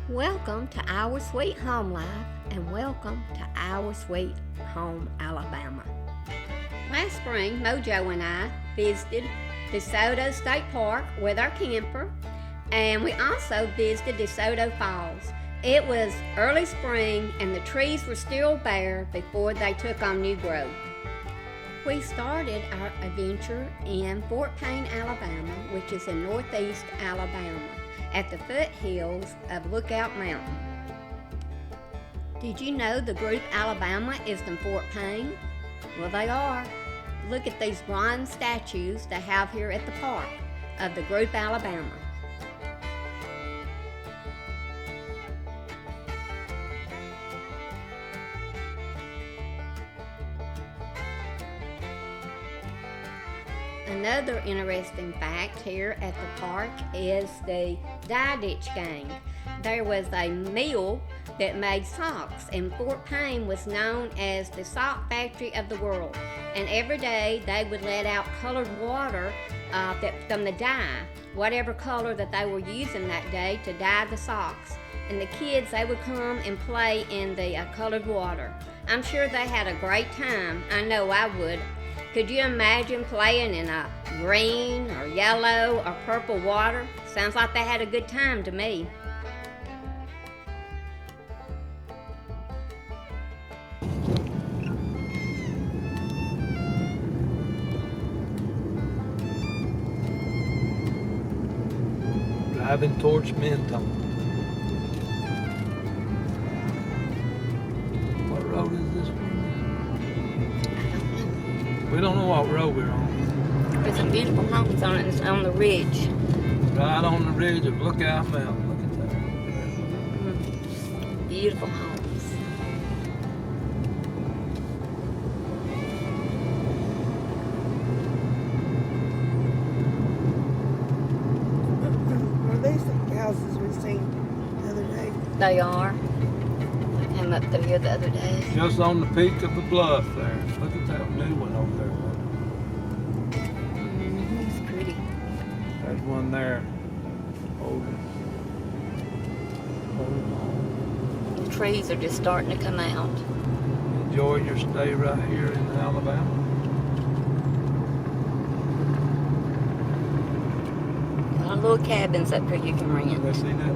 Welcome to Our Sweet Home Life and welcome to Our Sweet Home, Alabama. Last spring, Mojo and I visited DeSoto State Park with our camper, and we also visited DeSoto Falls. It was early spring and the trees were still bare before they took on new growth. We started our adventure in Fort Payne, Alabama, which is in northeast Alabama, at the foothills of Lookout Mountain. Did you know the group Alabama is in Fort Payne? Well, they are. Look at these bronze statues they have here at the park of the group Alabama. Another interesting fact here at the park is the dye ditch gang. There was a mill that made socks, and Fort Payne was known as the sock factory of the world. And every day they would let out colored water from the dye, whatever color that they were using that day to dye the socks. And the kids, they would come and play in the colored water. I'm sure they had a great time. I know I would. Could you imagine playing in a green or yellow or purple water? Sounds like they had a good time to me. Driving towards Minton. What road is this one? We don't know what road we're on. There's some beautiful homes on the ridge. Right on the ridge of Lookout Mountain. Look at that. Beautiful homes. Are these the houses we seen the other day? They are. I came up through here the other day. Just on the peak of the bluff there. Look at that new one over there. It's pretty. There's one there. The trees are just starting to come out. Enjoy your stay right here in Alabama. Little cabins up here you can rent. Let's see that.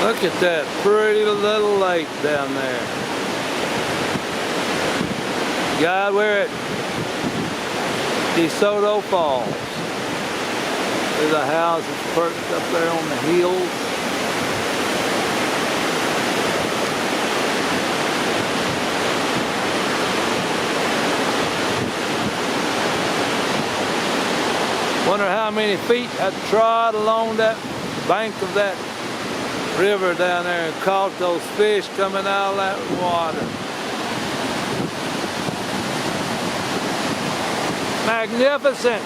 Look at that pretty little lake down there. God, we're at DeSoto Falls. There's a house that's perched up there on the hills. Wonder how many feet I trod along that bank of that river down there and caught those fish coming out of that water. Magnificent.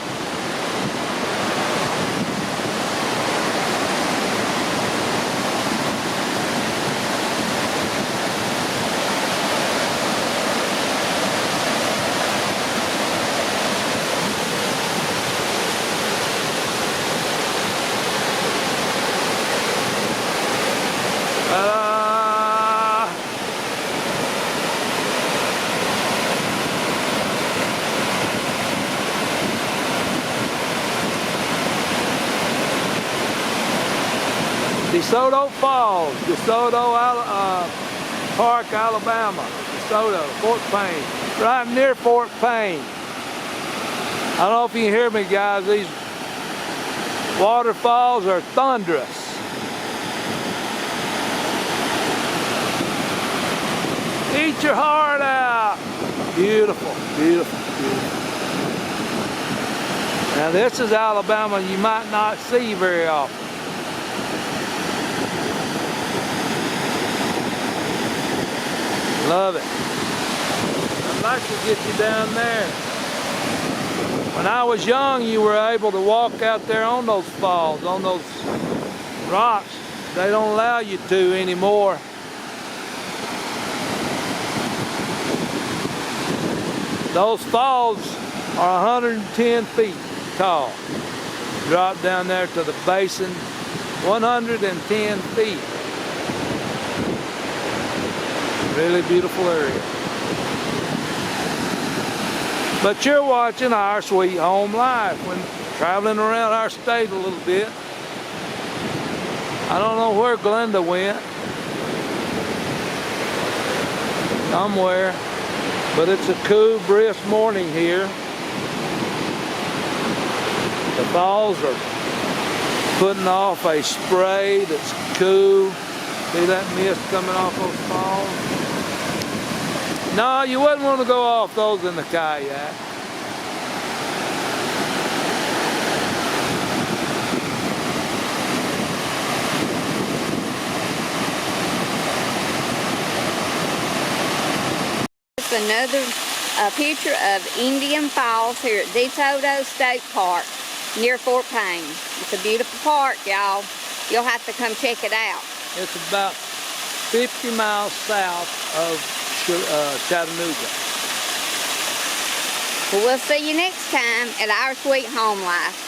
DeSoto Falls, DeSoto Park, Alabama, DeSoto, Fort Payne, right near Fort Payne. I don't know if you can hear me, guys. These waterfalls are thunderous. Eat your heart out. Beautiful, beautiful, beautiful. Now this is Alabama you might not see very often. Love it. I'd like to get you down there. When I was young, you were able to walk out there on those falls, on those rocks. They don't allow you to anymore. Those falls are 110 feet tall. Drop down there to the basin, 110 feet. Really beautiful area. But you're watching Our Sweet Home Life when traveling around our state a little bit. I don't know where Glenda went. Somewhere. But it's a cool, brisk morning here. The falls are putting off a spray that's cool. See that mist coming off those falls? No, you wouldn't want to go off those in the kayak. Another picture of Indian Falls here at DeSoto State Park near Fort Payne. It's a beautiful park, y'all. You'll have to come check it out. It's about 50 miles south of Chattanooga. Well, we'll see you next time at Our Sweet Home Life.